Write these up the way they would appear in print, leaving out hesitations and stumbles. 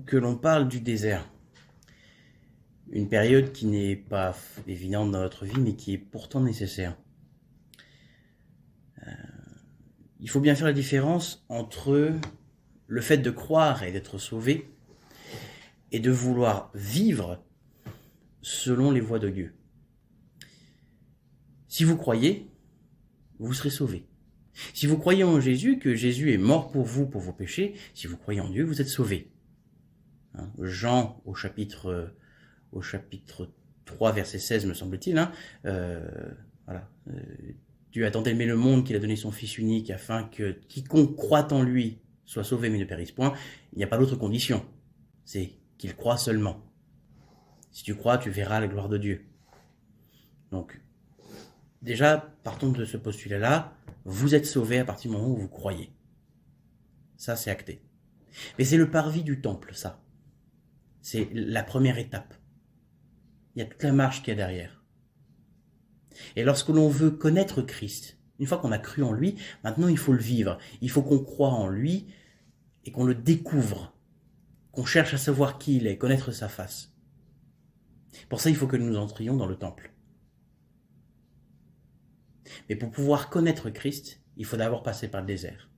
que l'on parle du désert. Une période qui n'est pas évidente dans notre vie, mais qui est pourtant nécessaire. Il faut bien faire la différence entre le fait de croire et d'être sauvé et de vouloir vivre selon les voies de Dieu. Si vous croyez, vous serez sauvé. Si vous croyez en Jésus, que Jésus est mort pour vous, pour vos péchés, si vous croyez en Dieu, vous êtes sauvés. Jean, au chapitre 3, verset 16, me semble-t-il, Dieu a tant aimé le monde qu'il a donné son Fils unique afin que quiconque croit en lui soit sauvé mais ne périsse point. Il n'y a pas d'autre condition. C'est qu'il croit seulement. Si tu crois, tu verras la gloire de Dieu. Donc, déjà, partons de ce postulat-là, vous êtes sauvés à partir du moment où vous croyez. Ça, c'est acté. Mais c'est le parvis du temple, ça. C'est la première étape. Il y a toute la marche qu'il y a derrière. Et lorsque l'on veut connaître Christ, une fois qu'on a cru en lui, maintenant il faut le vivre. Il faut qu'on croie en lui et qu'on le découvre, qu'on cherche à savoir qui il est, connaître sa face. Pour ça, il faut que nous entrions dans le temple. Mais pour pouvoir connaître Christ, il faut d'abord passer par le désert.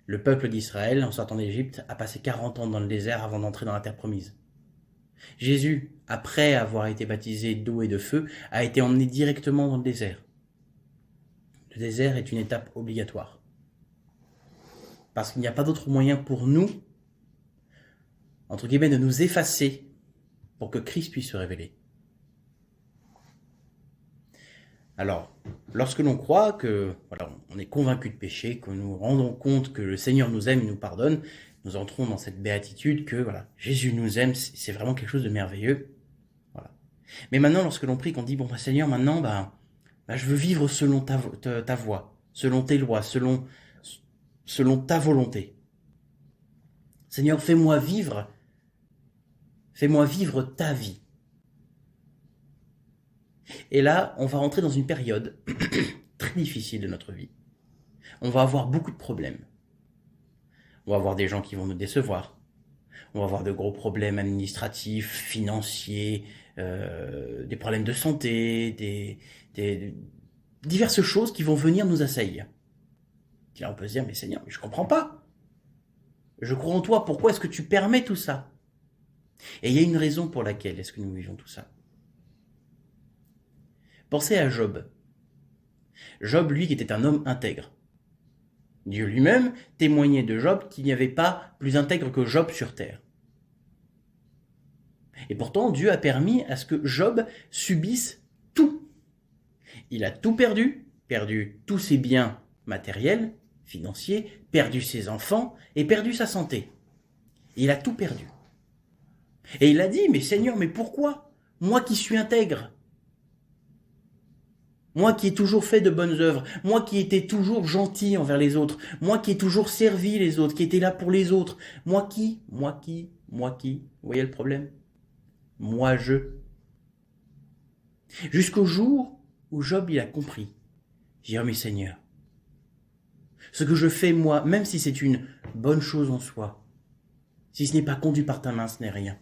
Le peuple d'Israël, en sortant d'Égypte, a passé 40 ans dans le désert avant d'entrer dans la terre promise. Jésus, après avoir été baptisé d'eau et de feu, a été emmené directement dans le désert. Le désert est une étape obligatoire. Parce qu'il n'y a pas d'autre moyen pour nous, entre guillemets, de nous effacer pour que Christ puisse se révéler. Alors, lorsque l'on croit que, on est convaincu de péché, que nous rendons compte que le Seigneur nous aime et nous pardonne, nous entrons dans cette béatitude que, Jésus nous aime, c'est vraiment quelque chose de merveilleux. Voilà. Mais maintenant, lorsque l'on prie, qu'on dit, Seigneur, maintenant, je veux vivre selon ta voie, selon tes lois, selon ta volonté. Seigneur, fais-moi vivre ta vie. Et là, on va rentrer dans une période très difficile de notre vie. On va avoir beaucoup de problèmes. On va avoir des gens qui vont nous décevoir. On va avoir de gros problèmes administratifs, financiers, des problèmes de santé, des diverses choses qui vont venir nous assaillir. Et là, on peut se dire, mais Seigneur, je comprends pas. Je crois en toi, pourquoi est-ce que tu permets tout ça? Et il y a une raison pour laquelle est-ce que nous vivons tout ça. Pensez à Job. Job, lui, qui était un homme intègre. Dieu lui-même témoignait de Job qu'il n'y avait pas plus intègre que Job sur terre. Et pourtant, Dieu a permis à ce que Job subisse tout. Il a tout perdu tous ses biens matériels, financiers, perdu ses enfants et perdu sa santé. Il a tout perdu. Et il a dit, mais Seigneur, mais pourquoi? Moi qui suis intègre. Moi qui ai toujours fait de bonnes œuvres, moi qui étais toujours gentil envers les autres, moi qui ai toujours servi les autres, qui étais là pour les autres, moi qui, vous voyez le problème? Jusqu'au jour où Job il a compris. J'ai dit, oh mais Seigneur, ce que je fais moi, même si c'est une bonne chose en soi, si ce n'est pas conduit par ta main, ce n'est rien.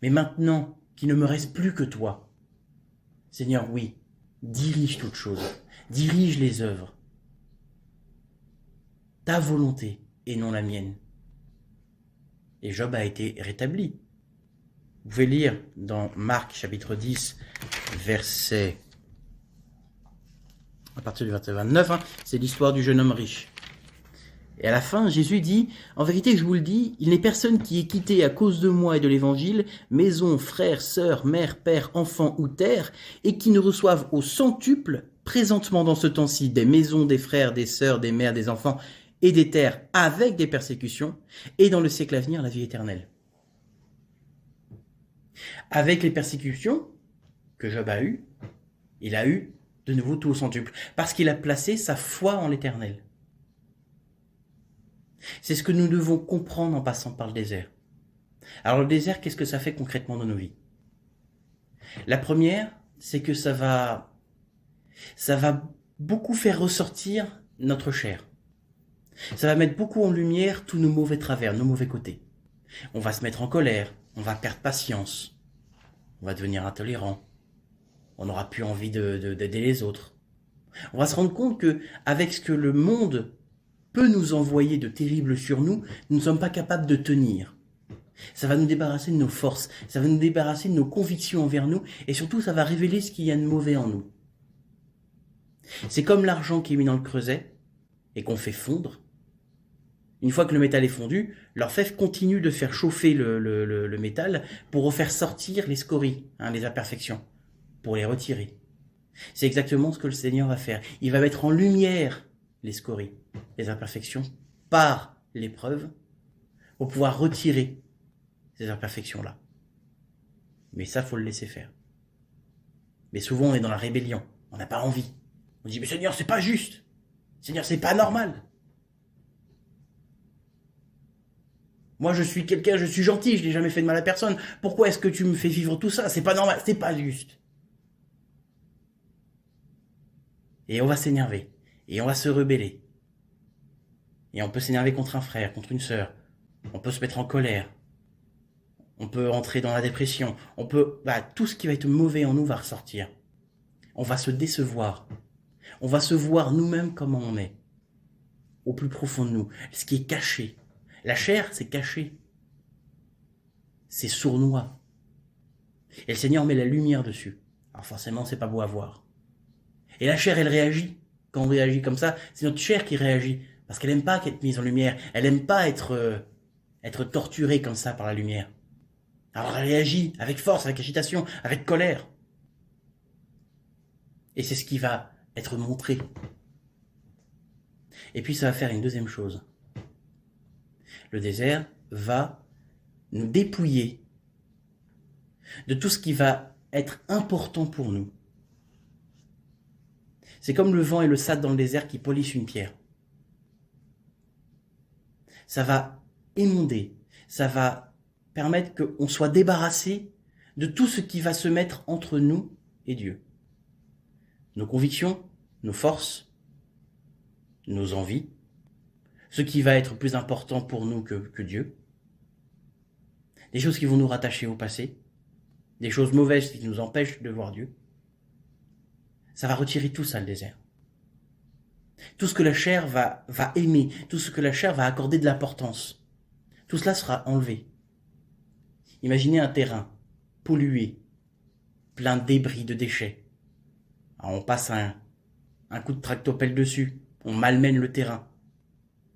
Mais maintenant, qu'il ne me reste plus que toi. Seigneur, oui, dirige toutes choses, dirige les œuvres. Ta volonté et non la mienne. Et Job a été rétabli. Vous pouvez lire dans Marc chapitre 10, à partir du verset 29, c'est l'histoire du jeune homme riche. Et à la fin, Jésus dit, « En vérité, je vous le dis, il n'est personne qui ait quitté à cause de moi et de l'évangile, maison, frères, sœurs, mère, père, enfants ou terre, et qui ne reçoivent au centuple, présentement dans ce temps-ci, des maisons, des frères, des sœurs, des mères, des enfants et des terres avec des persécutions, et dans le siècle à venir, la vie éternelle. » Avec les persécutions que Job a eues, il a eu de nouveau tout au centuple, parce qu'il a placé sa foi en l'éternel. C'est ce que nous devons comprendre en passant par le désert. Alors le désert, qu'est-ce que ça fait concrètement dans nos vies? La première, c'est que ça va beaucoup faire ressortir notre chair. Ça va mettre beaucoup en lumière tous nos mauvais travers, nos mauvais côtés. On va se mettre en colère, on va perdre patience, on va devenir intolérant, on n'aura plus envie d'aider les autres. On va se rendre compte que avec ce que le monde peut nous envoyer de terrible sur nous, nous ne sommes pas capables de tenir. Ça va nous débarrasser de nos forces, ça va nous débarrasser de nos convictions envers nous, et surtout ça va révéler ce qu'il y a de mauvais en nous. C'est comme l'argent qui est mis dans le creuset et qu'on fait fondre. Une fois que le métal est fondu, l'orfèvre continue de faire chauffer le métal pour refaire sortir les scories, les imperfections, pour les retirer. C'est exactement ce que le Seigneur va faire. Il va mettre en lumière les scories, les imperfections, par l'épreuve, pour pouvoir retirer ces imperfections-là. Mais ça, faut le laisser faire. Mais souvent, on est dans la rébellion. On n'a pas envie. On dit, mais Seigneur, c'est pas juste. Seigneur, c'est pas normal. Moi, je suis quelqu'un, je suis gentil, je n'ai jamais fait de mal à personne. Pourquoi est-ce que tu me fais vivre tout ça? C'est pas normal, c'est pas juste. Et on va s'énerver. Et on va se rebeller. Et on peut s'énerver contre un frère, contre une sœur. On peut se mettre en colère. On peut entrer dans la dépression. On peut, tout ce qui va être mauvais en nous va ressortir. On va se décevoir. On va se voir nous-mêmes comment on est. Au plus profond de nous. Ce qui est caché. La chair, c'est caché. C'est sournois. Et le Seigneur met la lumière dessus. Alors forcément, c'est pas beau à voir. Et la chair, elle réagit. Quand on réagit comme ça, c'est notre chair qui réagit. Parce qu'elle aime pas être mise en lumière. Elle aime pas être torturée comme ça par la lumière. Alors elle réagit avec force, avec agitation, avec colère. Et c'est ce qui va être montré. Et puis ça va faire une deuxième chose. Le désert va nous dépouiller de tout ce qui va être important pour nous. C'est comme le vent et le sable dans le désert qui polissent une pierre. Ça va émonder, ça va permettre qu'on soit débarrassé de tout ce qui va se mettre entre nous et Dieu. Nos convictions, nos forces, nos envies, ce qui va être plus important pour nous que Dieu, des choses qui vont nous rattacher au passé, des choses mauvaises qui nous empêchent de voir Dieu. Ça va retirer tout ça, le désert. Tout ce que la chair va aimer, tout ce que la chair va accorder de l'importance, tout cela sera enlevé. Imaginez un terrain pollué, plein de débris, de déchets. Alors on passe un coup de tractopelle dessus, on malmène le terrain.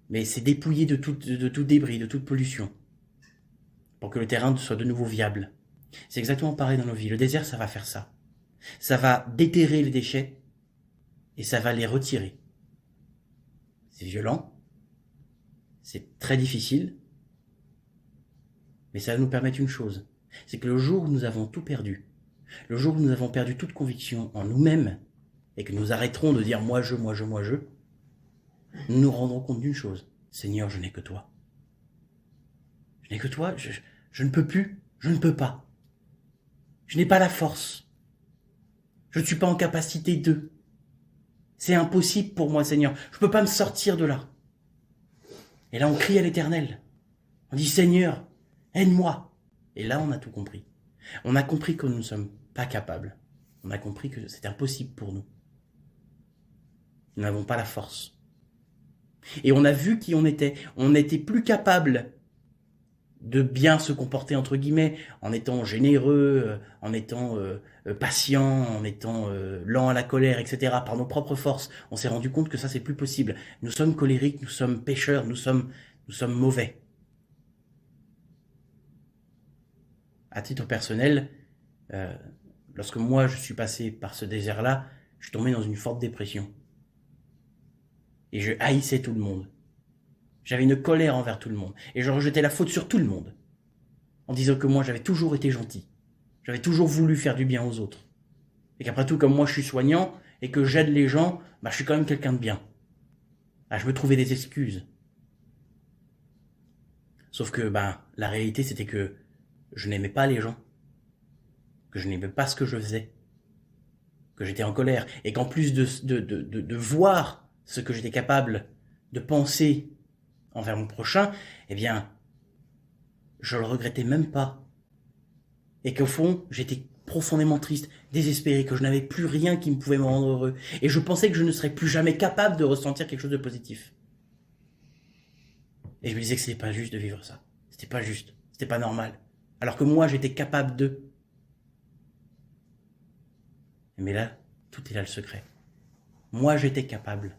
Mais c'est dépouillé de tout débris, de toute pollution, pour que le terrain soit de nouveau viable. C'est exactement pareil dans nos vies. Le désert, ça va faire ça. Ça va déterrer les déchets et ça va les retirer. C'est violent, c'est très difficile, mais ça va nous permettre une chose, c'est que le jour où nous avons tout perdu, le jour où nous avons perdu toute conviction en nous-mêmes, et que nous arrêterons de dire moi je, nous nous rendrons compte d'une chose, Seigneur, je n'ai que toi. Je n'ai que toi, je ne peux plus, je ne peux pas. Je n'ai pas la force. Je ne suis pas en capacité de. C'est impossible pour moi, Seigneur. Je ne peux pas me sortir de là. Et là, on crie à l'Éternel. On dit, Seigneur, aide-moi. Et là, on a tout compris. On a compris que nous ne sommes pas capables. On a compris que c'est impossible pour nous. Nous n'avons pas la force. Et on a vu qui on était. On n'était plus capable de bien se comporter, entre guillemets, en étant généreux, en étant patient, en étant lent à la colère, etc., par nos propres forces. On s'est rendu compte que ça, c'est plus possible. Nous sommes colériques, nous sommes pécheurs, nous sommes mauvais. À titre personnel, lorsque moi, je suis passé par ce désert-là, je suis tombé dans une forte dépression. Et je haïssais tout le monde. J'avais une colère envers tout le monde. Et je rejetais la faute sur tout le monde. En disant que moi, j'avais toujours été gentil. J'avais toujours voulu faire du bien aux autres. Et qu'après tout, comme moi, je suis soignant et que j'aide les gens, je suis quand même quelqu'un de bien. Je me trouvais des excuses. Sauf que, la réalité, c'était que je n'aimais pas les gens. Que je n'aimais pas ce que je faisais. Que j'étais en colère. Et qu'en plus de voir ce que j'étais capable de penser envers mon prochain, eh bien, je le regrettais même pas. Et qu'au fond, j'étais profondément triste, désespéré, que je n'avais plus rien qui me pouvait me rendre heureux. Et je pensais que je ne serais plus jamais capable de ressentir quelque chose de positif. Et je me disais que c'était pas juste de vivre ça. C'était pas juste. C'était pas normal. Alors que moi, j'étais capable de. Mais là, tout est là le secret. Moi, j'étais capable.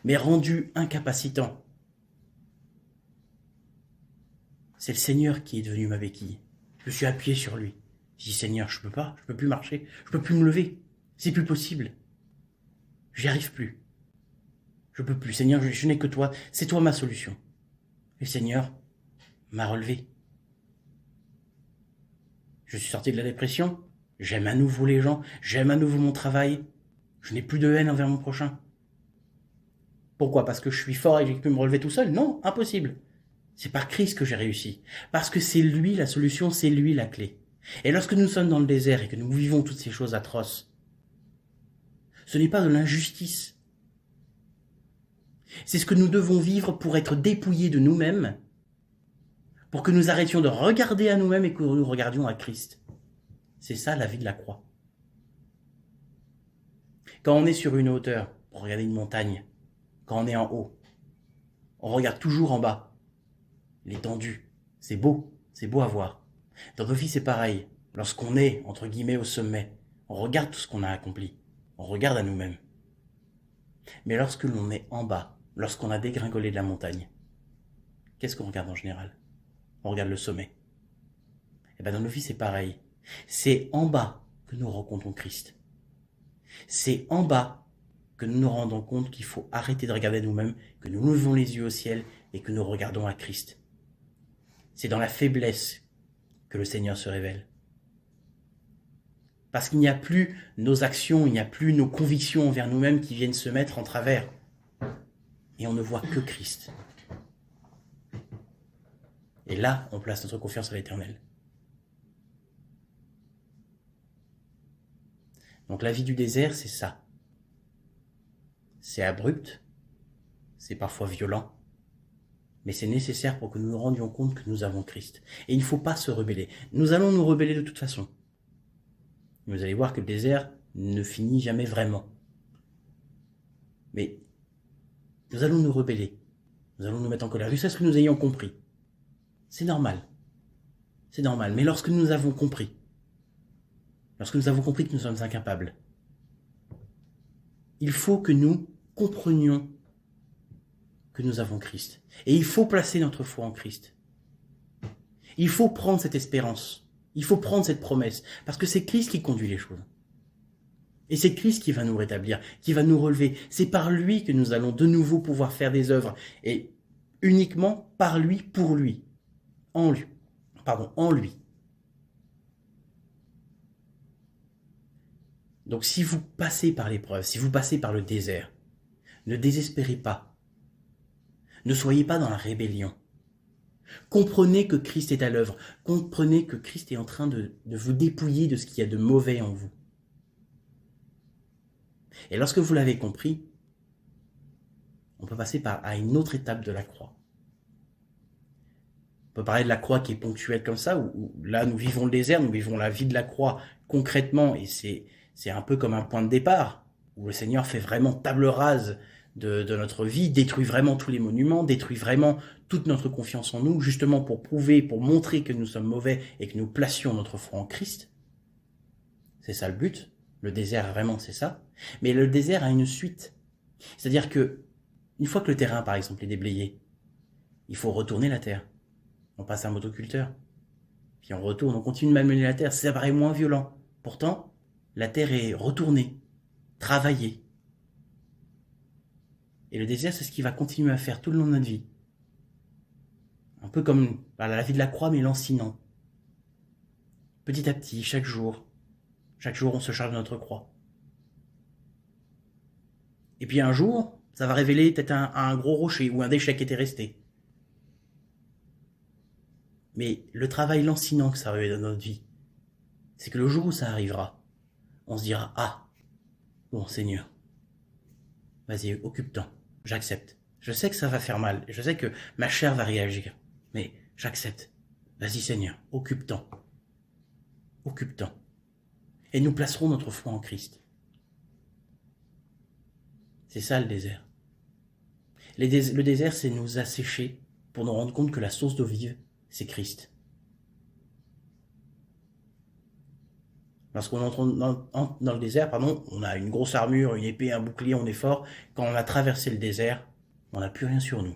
Mais rendu incapacitant. C'est le Seigneur qui est devenu ma béquille. Je me suis appuyé sur lui. J'ai dit, Seigneur, je peux plus marcher, je peux plus me lever. C'est plus possible. J'y arrive plus. Je peux plus. Seigneur, je n'ai que toi. C'est toi ma solution. Et le Seigneur m'a relevé. Je suis sorti de la dépression. J'aime à nouveau les gens. J'aime à nouveau mon travail. Je n'ai plus de haine envers mon prochain. Pourquoi? Parce que je suis fort et que j'ai pu me relever tout seul? Non, impossible. C'est par Christ que j'ai réussi. Parce que c'est lui la solution, c'est lui la clé. Et lorsque nous sommes dans le désert et que nous vivons toutes ces choses atroces, ce n'est pas de l'injustice. C'est ce que nous devons vivre pour être dépouillés de nous-mêmes, pour que nous arrêtions de regarder à nous-mêmes et que nous regardions à Christ. C'est ça la vie de la croix. Quand on est sur une hauteur, pour regarder une montagne, quand on est en haut, on regarde toujours en bas. L'étendue, c'est beau à voir. Dans nos vies, c'est pareil. Lorsqu'on est, entre guillemets, au sommet, on regarde tout ce qu'on a accompli. On regarde à nous-mêmes. Mais lorsque l'on est en bas, lorsqu'on a dégringolé de la montagne, qu'est-ce qu'on regarde en général? On regarde le sommet. Et bien dans nos vies, c'est pareil. C'est en bas que nous rencontrons Christ. C'est en bas que nous nous rendons compte qu'il faut arrêter de regarder nous-mêmes, que nous levons les yeux au ciel et que nous regardons à Christ. C'est dans la faiblesse que le Seigneur se révèle. Parce qu'il n'y a plus nos actions, il n'y a plus nos convictions envers nous-mêmes qui viennent se mettre en travers. Et on ne voit que Christ. Et là, on place notre confiance à l'Éternel. Donc la vie du désert, c'est ça. C'est abrupt, c'est parfois violent, mais c'est nécessaire pour que nous nous rendions compte que nous avons Christ. Et il ne faut pas se rebeller. Nous allons nous rebeller de toute façon. Vous allez voir que le désert ne finit jamais vraiment. Mais nous allons nous rebeller. Nous allons nous mettre en colère jusqu'à ce que nous ayons compris. C'est normal. C'est normal. Mais lorsque nous avons compris que nous sommes incapables, il faut que nous comprenions que nous avons Christ. Et il faut placer notre foi en Christ. Il faut prendre cette espérance. Il faut prendre cette promesse. Parce que c'est Christ qui conduit les choses. Et c'est Christ qui va nous rétablir, qui va nous relever. C'est par lui que nous allons de nouveau pouvoir faire des œuvres. Et uniquement par lui, pour lui. En lui. Donc si vous passez par l'épreuve, si vous passez par le désert, ne désespérez pas. Ne soyez pas dans la rébellion. Comprenez que Christ est à l'œuvre. Comprenez que Christ est en train de vous dépouiller de ce qu'il y a de mauvais en vous. Et lorsque vous l'avez compris, on peut passer à une autre étape de la croix. On peut parler de la croix qui est ponctuelle comme ça, où là nous vivons le désert, nous vivons la vie de la croix concrètement, et c'est un peu comme un point de départ, où le Seigneur fait vraiment table rase de notre vie, détruit vraiment tous les monuments, détruit vraiment toute notre confiance en nous, justement pour prouver, pour montrer que nous sommes mauvais et que nous placions notre foi en Christ. C'est ça le but. Le désert, vraiment, c'est ça. Mais le désert a une suite. C'est-à-dire que, une fois que le terrain, par exemple, est déblayé, il faut retourner la terre. On passe à un motoculteur. Puis on retourne, on continue de malmener la terre. Ça paraît moins violent. Pourtant, la terre est retournée, travaillée. Et le désert, c'est ce qu'il va continuer à faire tout le long de notre vie. Un peu comme la vie de la croix, mais lancinant. Petit à petit, chaque jour, on se charge de notre croix. Et puis un jour, ça va révéler peut-être un gros rocher ou un déchet qui était resté. Mais le travail lancinant que ça révèle dans notre vie, c'est que le jour où ça arrivera, on se dira « Ah, bon Seigneur, vas-y, occupe-toi, j'accepte, Je sais que ça va faire mal. Je sais que ma chair va réagir. Mais j'accepte. Vas-y Seigneur, occupe-t'en. Occupe-t'en. Et nous placerons notre foi en Christ. C'est ça le désert. Le désert, c'est nous assécher pour nous rendre compte que la source d'eau vive, c'est Christ. Lorsqu'on entre dans le désert, on a une grosse armure, une épée, un bouclier, on est fort. Quand on a traversé le désert, on n'a plus rien sur nous.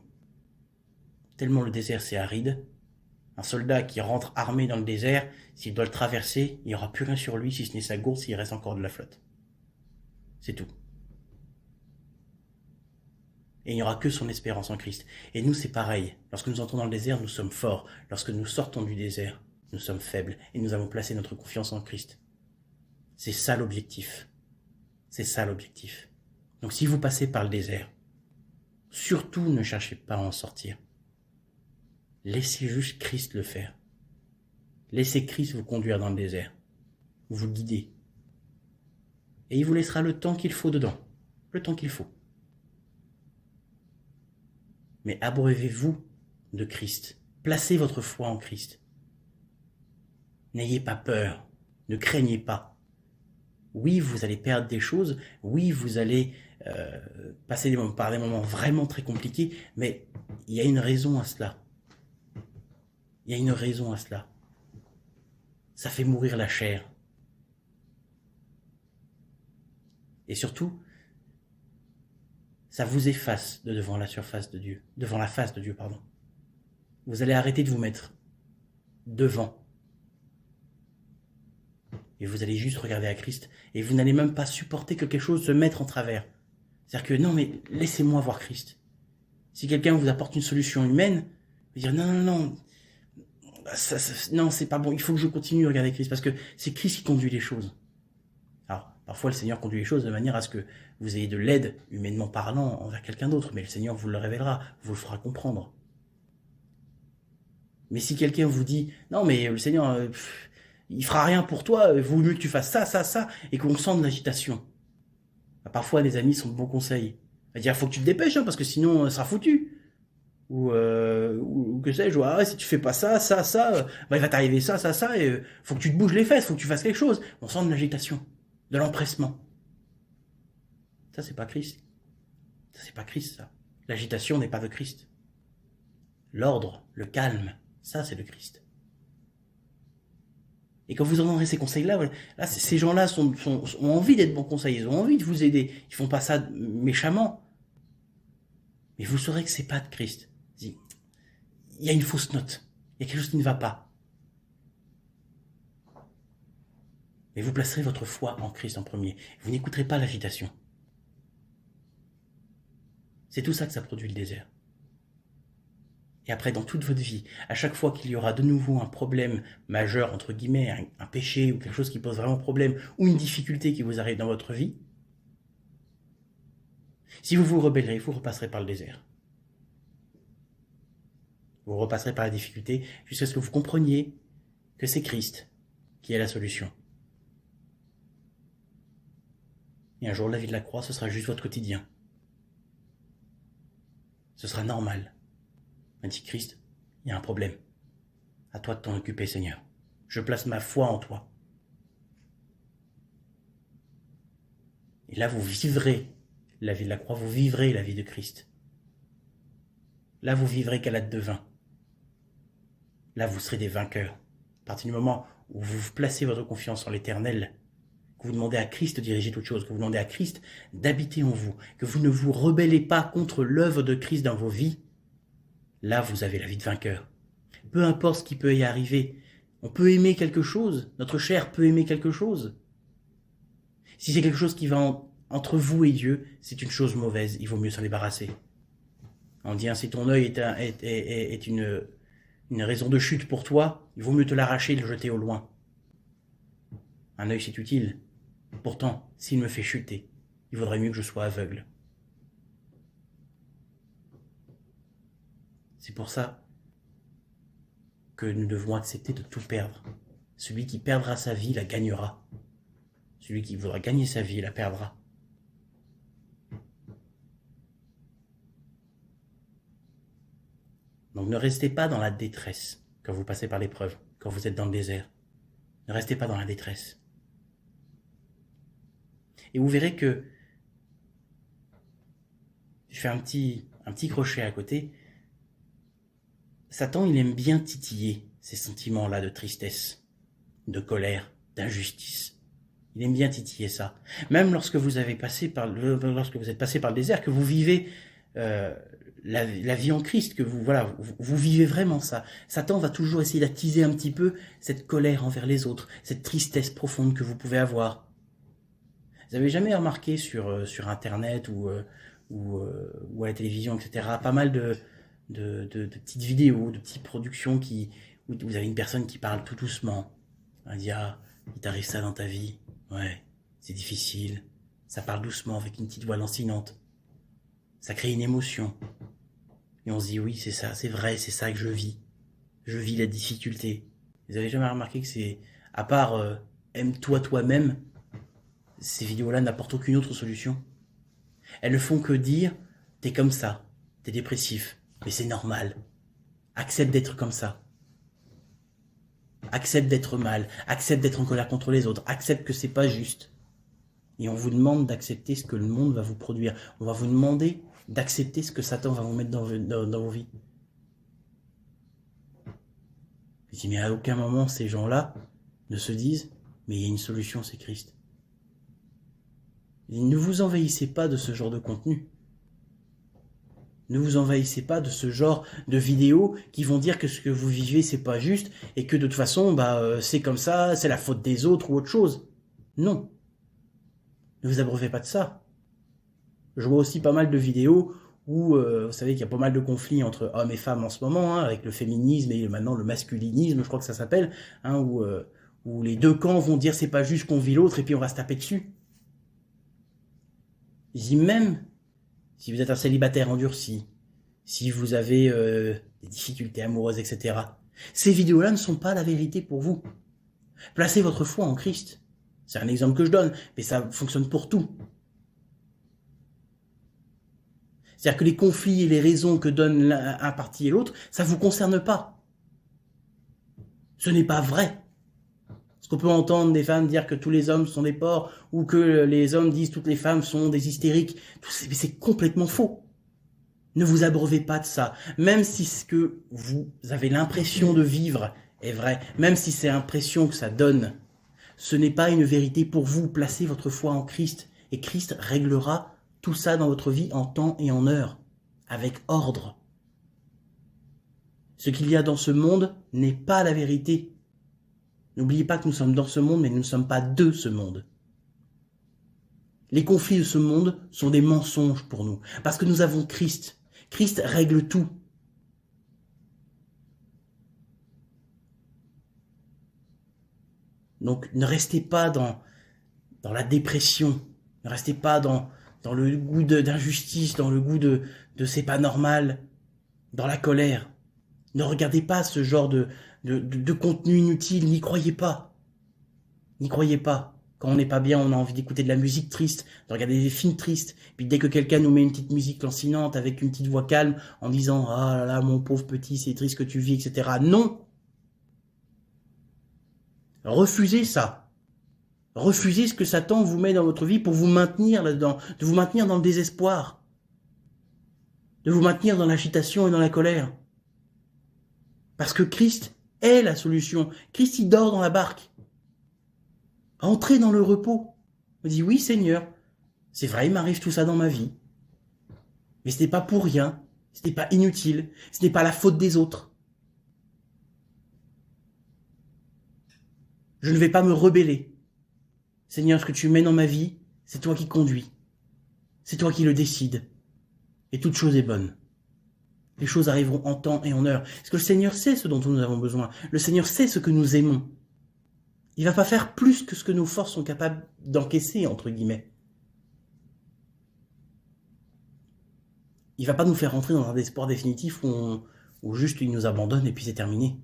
Tellement le désert, c'est aride. Un soldat qui rentre armé dans le désert, s'il doit le traverser, il n'y aura plus rien sur lui, si ce n'est sa gourde, s'il reste encore de la flotte. C'est tout. Et il n'y aura que son espérance en Christ. Et nous, c'est pareil. Lorsque nous entrons dans le désert, nous sommes forts. Lorsque nous sortons du désert, nous sommes faibles. Et nous avons placé notre confiance en Christ. C'est ça l'objectif. C'est ça l'objectif. Donc si vous passez par le désert, surtout ne cherchez pas à en sortir. Laissez juste Christ le faire. Laissez Christ vous conduire dans le désert. Vous guider. Et il vous laissera le temps qu'il faut dedans. Le temps qu'il faut. Mais abreuvez-vous de Christ. Placez votre foi en Christ. N'ayez pas peur. Ne craignez pas. Oui, vous allez perdre des choses. Oui, vous allez passer par des moments vraiment très compliqués. Mais il y a une raison à cela. Il y a une raison à cela. Ça fait mourir la chair. Et surtout, ça vous efface de devant la surface de Dieu, devant la face de Dieu, pardon. Vous allez arrêter de vous mettre devant. Et vous allez juste regarder à Christ. Et vous n'allez même pas supporter que quelque chose se mette en travers. C'est-à-dire que non, mais laissez-moi voir Christ. Si quelqu'un vous apporte une solution humaine, vous dire non, non, c'est pas bon, il faut que je continue à regarder Christ, parce que c'est Christ qui conduit les choses. Alors, parfois le Seigneur conduit les choses de manière à ce que vous ayez de l'aide, humainement parlant, envers quelqu'un d'autre, mais le Seigneur vous le révélera, vous le fera comprendre. Mais si quelqu'un vous dit, non mais le Seigneur, il fera rien pour toi, il vaut mieux que tu fasses ça, et qu'on sente de l'agitation. Parfois les amis sont de bons conseils. On va dire, faut que tu te dépêches, parce que sinon, ça sera foutu. Ou que sais-je, si tu fais pas ça, il va t'arriver ça, et faut que tu te bouges les fesses, faut que tu fasses quelque chose. On sent de l'agitation, de l'empressement. Ça, c'est pas Christ. Ça, c'est pas Christ, ça. L'agitation n'est pas de Christ. L'ordre, le calme, ça, c'est de Christ. Et quand vous entendrez ces conseils-là, là, ces gens-là ont envie d'être bons conseils, ils ont envie de vous aider. Ils font pas ça méchamment. Mais vous saurez que c'est pas de Christ. Il y a une fausse note. Il y a quelque chose qui ne va pas. Mais vous placerez votre foi en Christ en premier. Vous n'écouterez pas l'agitation. C'est tout ça que ça produit le désert. Et après, dans toute votre vie, à chaque fois qu'il y aura de nouveau un problème majeur, entre guillemets, un péché ou quelque chose qui pose vraiment problème, ou une difficulté qui vous arrive dans votre vie, si vous vous rebellerez, vous repasserez par le désert. Vous repasserez par la difficulté jusqu'à ce que vous compreniez que c'est Christ qui est la solution. Et un jour, la vie de la croix, ce sera juste votre quotidien. Ce sera normal. M'a dit Christ, il y a un problème. À toi de t'en occuper, Seigneur. Je place ma foi en toi. Et là, vous vivrez la vie de la croix, vous vivrez la vie de Christ. Là, vous vivrez calade de vin. Là, vous serez des vainqueurs. À partir du moment où vous placez votre confiance en l'Éternel, que vous demandez à Christ de diriger toute chose, que vous demandez à Christ d'habiter en vous, que vous ne vous rebellez pas contre l'œuvre de Christ dans vos vies, là, vous avez la vie de vainqueur. Peu importe ce qui peut y arriver, on peut aimer quelque chose, notre chair peut aimer quelque chose. Si c'est quelque chose qui va entre vous et Dieu, c'est une chose mauvaise, il vaut mieux s'en débarrasser. On dit, si ton œil est une raison de chute pour toi, il vaut mieux te l'arracher et le jeter au loin. Un œil, c'est utile. Pourtant, s'il me fait chuter, il vaudrait mieux que je sois aveugle. C'est pour ça que nous devons accepter de tout perdre. Celui qui perdra sa vie la gagnera. Celui qui voudra gagner sa vie la perdra. Donc ne restez pas dans la détresse quand vous passez par l'épreuve, quand vous êtes dans le désert. Ne restez pas dans la détresse. Et vous verrez que je fais un petit crochet à côté. Satan, il aime bien titiller ces sentiments-là de tristesse, de colère, d'injustice. Il aime bien titiller ça. Même lorsque vous êtes passé par le désert, que vous vivez la vie en Christ, que vous vivez vraiment ça. Satan va toujours essayer d'attiser un petit peu cette colère envers les autres, cette tristesse profonde que vous pouvez avoir. Vous avez jamais remarqué sur Internet ou à la télévision, etc., pas mal de petites vidéos, de petites productions où vous avez une personne qui parle tout doucement. Elle dit, ah, il t'arrive ça dans ta vie. Ouais, c'est difficile. Ça parle doucement avec une petite voix lancinante. Ça crée une émotion. Et on se dit, oui, c'est ça, c'est vrai, c'est ça que je vis. Je vis la difficulté. Vous avez jamais remarqué que c'est, à part aime-toi toi-même, ces vidéos-là n'apportent aucune autre solution. Elles ne font que dire, t'es comme ça, t'es dépressif, mais c'est normal. Accepte d'être comme ça. Accepte d'être mal, accepte d'être en colère contre les autres, accepte que c'est pas juste. Et on vous demande d'accepter ce que le monde va vous produire. On va vous demander d'accepter ce que Satan va vous mettre dans vos vies. Je dis, mais à aucun moment ces gens-là ne se disent, mais il y a une solution, c'est Christ. Et ne vous envahissez pas de ce genre de contenu. Ne vous envahissez pas de ce genre de vidéos qui vont dire que ce que vous vivez, c'est pas juste et que de toute façon, c'est comme ça, c'est la faute des autres ou autre chose. Non. Ne vous abreuvez pas de ça. Je vois aussi pas mal de vidéos où, vous savez qu'il y a pas mal de conflits entre hommes et femmes en ce moment, avec le féminisme et maintenant le masculinisme, je crois que ça s'appelle, où les deux camps vont dire c'est pas juste qu'on vit l'autre et puis on va se taper dessus. Je dis même, si vous êtes un célibataire endurci, si vous avez des difficultés amoureuses, etc., ces vidéos-là ne sont pas la vérité pour vous. Placez votre foi en Christ. C'est un exemple que je donne, mais ça fonctionne pour tout. C'est-à-dire que les conflits et les raisons que donne un parti et l'autre, ça ne vous concerne pas. Ce n'est pas vrai. Parce qu'on peut entendre des femmes dire que tous les hommes sont des porcs, ou que les hommes disent que toutes les femmes sont des hystériques. Mais c'est complètement faux. Ne vous abreuvez pas de ça. Même si ce que vous avez l'impression de vivre est vrai, même si c'est l'impression que ça donne, ce n'est pas une vérité pour vous. Placez votre foi en Christ, et Christ réglera tout ça dans votre vie en temps et en heure, avec ordre. Ce qu'il y a dans ce monde n'est pas la vérité. N'oubliez pas que nous sommes dans ce monde, mais nous ne sommes pas de ce monde. Les conflits de ce monde sont des mensonges pour nous, parce que nous avons Christ. Christ règle tout. Donc ne restez pas dans la dépression, ne restez pas dans le goût d'injustice, dans le goût de c'est pas normal, dans la colère. Ne regardez pas ce genre de contenu inutile, n'y croyez pas. N'y croyez pas. Quand on n'est pas bien, on a envie d'écouter de la musique triste, de regarder des films tristes. Puis dès que quelqu'un nous met une petite musique lancinante avec une petite voix calme en disant « Ah là là, mon pauvre petit, c'est triste que tu vis, etc. » Non. Refusez ça. Refusez ce que Satan vous met dans votre vie pour vous maintenir là-dedans, de vous maintenir dans le désespoir, de vous maintenir dans l'agitation et dans la colère. Parce que Christ est la solution. Christ, il dort dans la barque. Entrez dans le repos. On dit, oui Seigneur, c'est vrai, il m'arrive tout ça dans ma vie. Mais ce n'est pas pour rien, ce n'est pas inutile, ce n'est pas la faute des autres. Je ne vais pas me rebeller. Seigneur, ce que tu mets dans ma vie, c'est toi qui conduis. C'est toi qui le décides. Et toute chose est bonne. Les choses arriveront en temps et en heure. Parce que le Seigneur sait ce dont nous avons besoin. Le Seigneur sait ce que nous aimons. Il ne va pas faire plus que ce que nos forces sont capables d'encaisser, entre guillemets. Il ne va pas nous faire rentrer dans un espoir définitif où juste il nous abandonne et puis c'est terminé.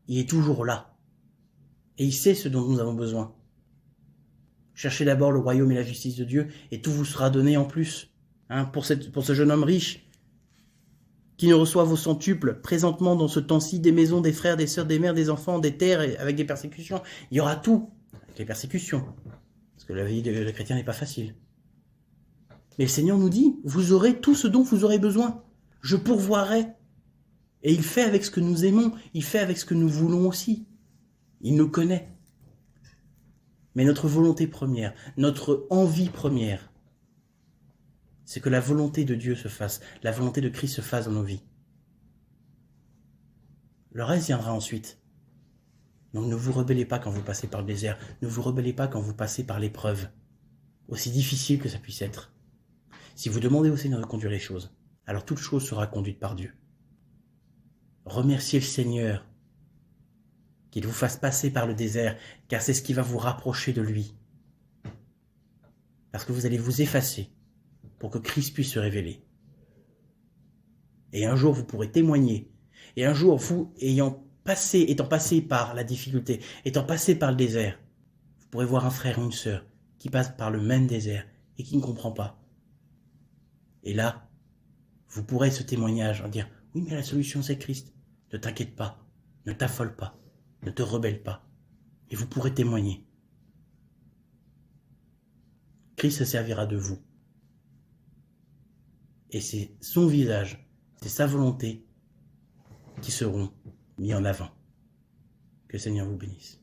Il est toujours là. Et il sait ce dont nous avons besoin. Cherchez d'abord le royaume et la justice de Dieu et tout vous sera donné en plus. Pour ce jeune homme riche, qui ne reçoivent au centuple, présentement dans ce temps-ci, des maisons, des frères, des sœurs, des mères, des enfants, des terres, avec des persécutions. Il y aura tout, avec les persécutions. Parce que la vie de chrétien n'est pas facile. Mais le Seigneur nous dit, vous aurez tout ce dont vous aurez besoin. Je pourvoirai. Et il fait avec ce que nous aimons, il fait avec ce que nous voulons aussi. Il nous connaît. Mais notre volonté première, notre envie première, c'est que la volonté de Dieu se fasse, la volonté de Christ se fasse dans nos vies. Le reste viendra ensuite. Donc ne vous rebellez pas quand vous passez par le désert, ne vous rebellez pas quand vous passez par l'épreuve, aussi difficile que ça puisse être. Si vous demandez au Seigneur de conduire les choses, alors toute chose sera conduite par Dieu. Remerciez le Seigneur qu'il vous fasse passer par le désert, car c'est ce qui va vous rapprocher de lui. Parce que vous allez vous effacer pour que Christ puisse se révéler. Et un jour, vous pourrez témoigner. Et un jour, vous, étant passé par la difficulté, étant passé par le désert, vous pourrez voir un frère ou une sœur qui passe par le même désert et qui ne comprend pas. Et là, vous pourrez ce témoignage en dire, oui, mais la solution c'est Christ. Ne t'inquiète pas, ne t'affole pas, ne te rebelle pas. Et vous pourrez témoigner. Christ se servira de vous. Et c'est son visage, c'est sa volonté qui seront mis en avant. Que le Seigneur vous bénisse.